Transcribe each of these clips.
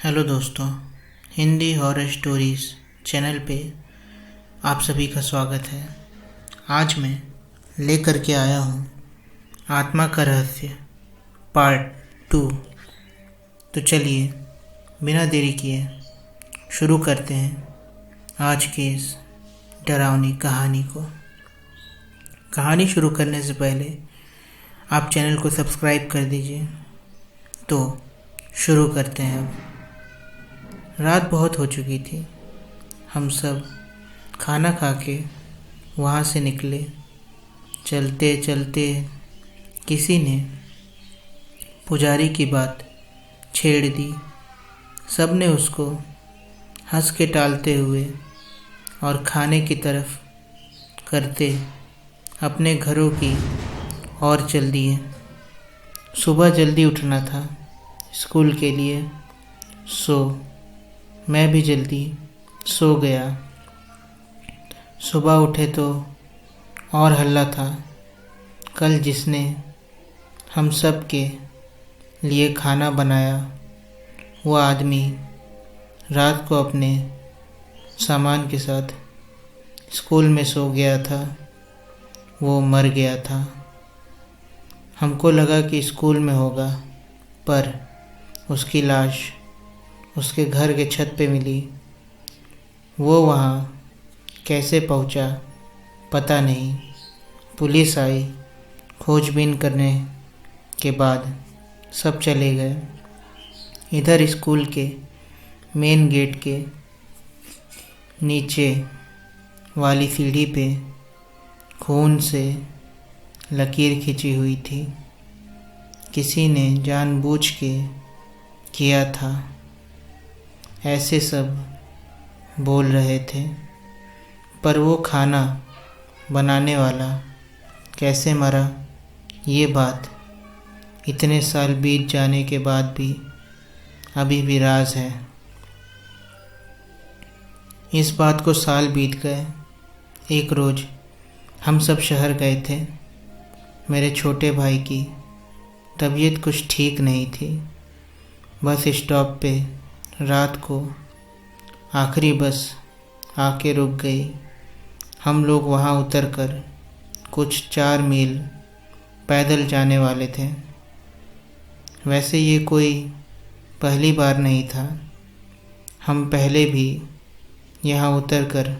Hello दोस्तों, Hindi horror stories channel पे आप सभी का स्वागत है। आज मैं लेकर के आया हूँ आत्मा का रहस्य पार्ट 2। तो चलिए बिना देरी किए शुरू करते हैं आज के इस डरावनी कहानी को। कहानी शुरू करने से पहले आप चैनल को सब्सक्राइब कर दीजिए। तो शुरू करते हैं। अब रात बहुत हो चुकी थी। हम सब खाना खा के वहाँ से निकले। चलते चलते किसी ने पुजारी की बात छेड़ दी। सब ने उसको हंस के टालते हुए और खाने की तरफ करते अपने घरों की ओर चल दिए। सुबह जल्दी उठना था स्कूल के लिए, सो मैं भी जल्दी सो गया। सुबह उठे तो और हल्ला था। कल जिसने हम सब के लिए खाना बनाया वो आदमी रात को अपने सामान के साथ स्कूल में सो गया था। वो मर गया था। हमको लगा कि स्कूल में होगा, पर उसकी लाश उसके घर के छत पे मिली। वो वहाँ कैसे पहुँचा पता नहीं। पुलिस आई, खोजबीन करने के बाद सब चले गए। इधर स्कूल के मेन गेट के नीचे वाली सीढ़ी पे खून से लकीर खिंची हुई थी। किसी ने जानबूझ के किया था, ऐसे सब बोल रहे थे। पर वो खाना बनाने वाला कैसे मरा, ये बात इतने साल बीत जाने के बाद भी अभी भी राज है। इस बात को साल बीत गए। एक रोज़ हम सब शहर गए थे। मेरे छोटे भाई की तबीयत कुछ ठीक नहीं थी। बस स्टॉप पे रात को आखिरी बस आके रुक गई। हम लोग वहाँ उतरकर कुछ 4 मील पैदल जाने वाले थे। वैसे ये कोई पहली बार नहीं था। हम पहले भी यहाँ उतरकर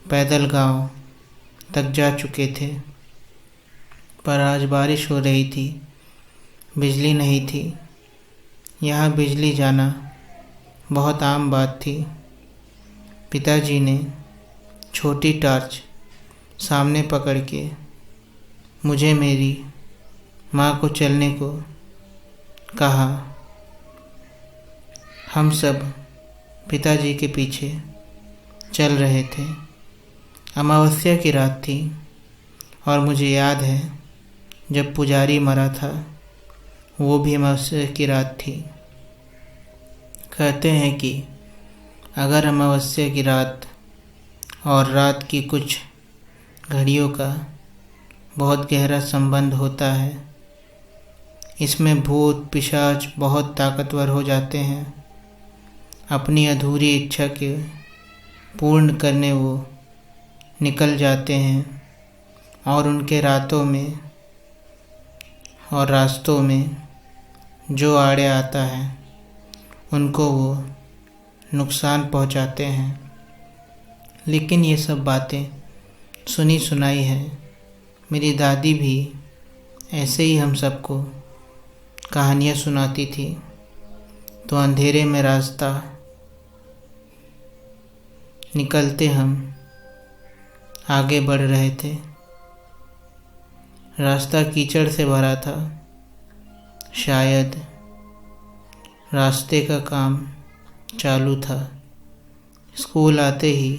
पैदल गांव तक जा चुके थे। पर आज बारिश हो रही थी, बिजली नहीं थी। यहाँ बिजली जाना बहुत आम बात थी। पिताजी ने छोटी टॉर्च सामने पकड़ के मुझे मेरी माँ को चलने को कहा। हम सब पिताजी के पीछे चल रहे थे। अमावस्या की रात थी और मुझे याद है जब पुजारी मरा था वो भी अमावस्या की रात थी। कहते हैं कि अगर अमावस्या की रात और रात की कुछ घड़ियों का बहुत गहरा संबंध होता है। इसमें भूत पिशाच बहुत ताकतवर हो जाते हैं। अपनी अधूरी इच्छा के पूर्ण करने वो निकल जाते हैं और उनके रातों में और रास्तों में जो आड़े आता है उनको वो नुकसान पहुंचाते हैं। लेकिन ये सब बातें सुनी सुनाई है। मेरी दादी भी ऐसे ही हम सबको कहानियाँ सुनाती थी। तो अंधेरे में रास्ता निकलते हम आगे बढ़ रहे थे। रास्ता कीचड़ से भरा था। शायद रास्ते का काम चालू था। स्कूल आते ही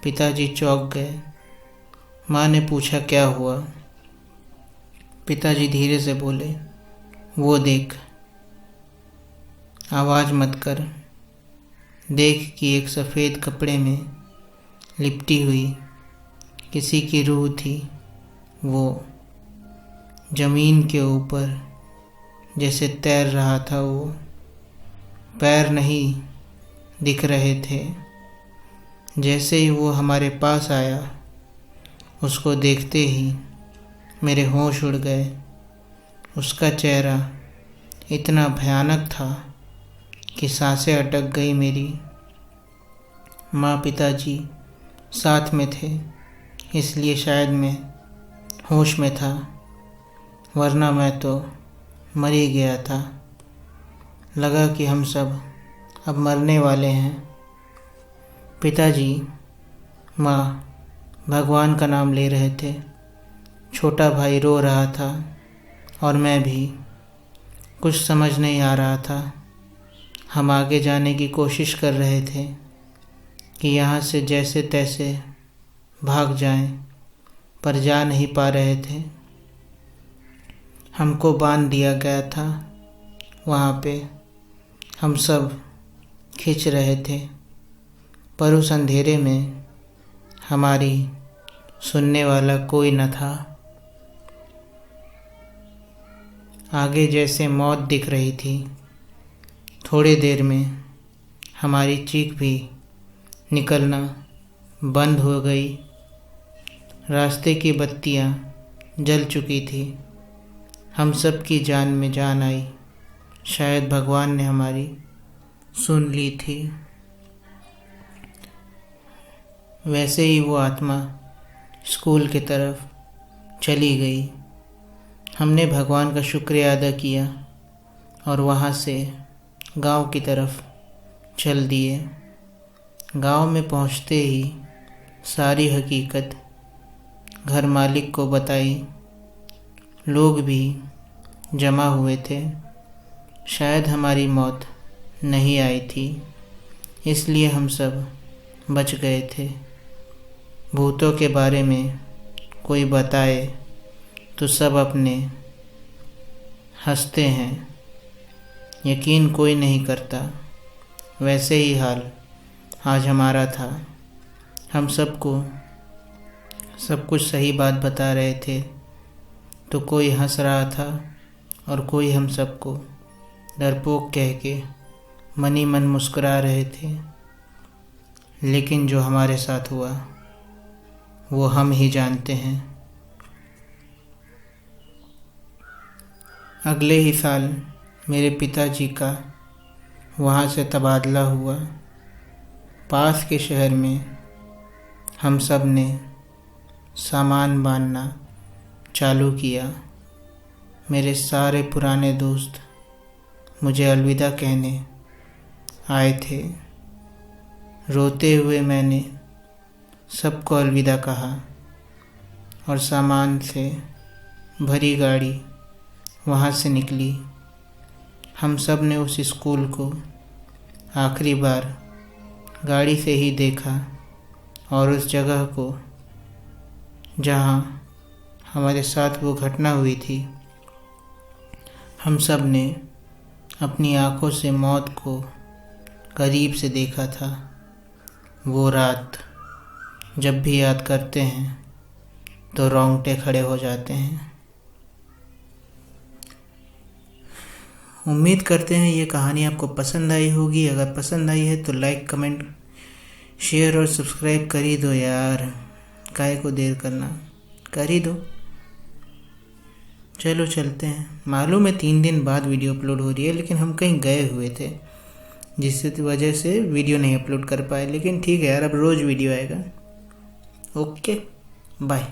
पिताजी चौंक गए। माँ ने पूछा क्या हुआ। पिताजी धीरे से बोले, वो देख। आवाज़ मत कर। देख कि एक सफ़ेद कपड़े में लिपटी हुई किसी की रूह थी। वो ज़मीन के ऊपर जैसे तैर रहा था। वो पैर नहीं दिख रहे थे। जैसे ही वो हमारे पास आया, उसको देखते ही मेरे होश उड़ गए। उसका चेहरा इतना भयानक था कि सांसें अटक गई मेरी। माँ पिताजी साथ में थे, इसलिए शायद मैं होश में था, वरना मैं तो मर ही गया था। लगा कि हम सब अब मरने वाले हैं। पिताजी माँ भगवान का नाम ले रहे थे। छोटा भाई रो रहा था और मैं भी। कुछ समझ नहीं आ रहा था। हम आगे जाने की कोशिश कर रहे थे कि यहाँ से जैसे तैसे भाग जाएं, पर जा नहीं पा रहे थे। हमको बांध दिया गया था। वहाँ पे हम सब खींच रहे थे, पर उस अंधेरे में हमारी सुनने वाला कोई न था। आगे जैसे मौत दिख रही थी। थोड़ी देर में हमारी चीख भी निकलना बंद हो गई। रास्ते की बत्तियां जल चुकी थी। हम सब की जान में जान आई। शायद भगवान ने हमारी सुन ली थी। वैसे ही वो आत्मा स्कूल की तरफ चली गई। हमने भगवान का शुक्रिया अदा किया और वहाँ से गांव की तरफ चल दिए। गांव में पहुँचते ही सारी हकीकत घर मालिक को बताई। लोग भी जमा हुए थे। शायद हमारी मौत नहीं आई थी, इसलिए हम सब बच गए थे। भूतों के बारे में कोई बताए तो सब अपने हंसते हैं, यकीन कोई नहीं करता। वैसे ही हाल आज हमारा था। हम सबको सब कुछ सही बात बता रहे थे तो कोई हंस रहा था और कोई हम सबको डरपोक कह के मन ही मन मुस्कुरा रहे थे। लेकिन जो हमारे साथ हुआ वो हम ही जानते हैं। अगले ही साल मेरे पिताजी का वहाँ से तबादला हुआ। पास के शहर में हम सब ने सामान बांधना चालू किया। मेरे सारे पुराने दोस्त मुझे अलविदा कहने आए थे। रोते हुए मैंने सबको अलविदा कहा और सामान से भरी गाड़ी वहाँ से निकली। हम सब ने उस स्कूल को आखिरी बार गाड़ी से ही देखा और उस जगह को जहाँ हमारे साथ वो घटना हुई थी, हम सब ने अपनी आँखों से मौत को करीब से देखा था। वो रात जब भी याद करते हैं तो रोंगटे खड़े हो जाते हैं। उम्मीद करते हैं ये कहानी आपको पसंद आई होगी। अगर पसंद आई है तो लाइक, कमेंट, शेयर और सब्सक्राइब कर ही दो यार। काहे को देर करना, कर ही दो। चलो चलते हैं। मालूम है 3 दिन बाद वीडियो अपलोड हो रही है, लेकिन हम कहीं गए हुए थे जिससे वजह से वीडियो नहीं अपलोड कर पाए। लेकिन ठीक है यार, अब रोज़ वीडियो आएगा। Okay, bye.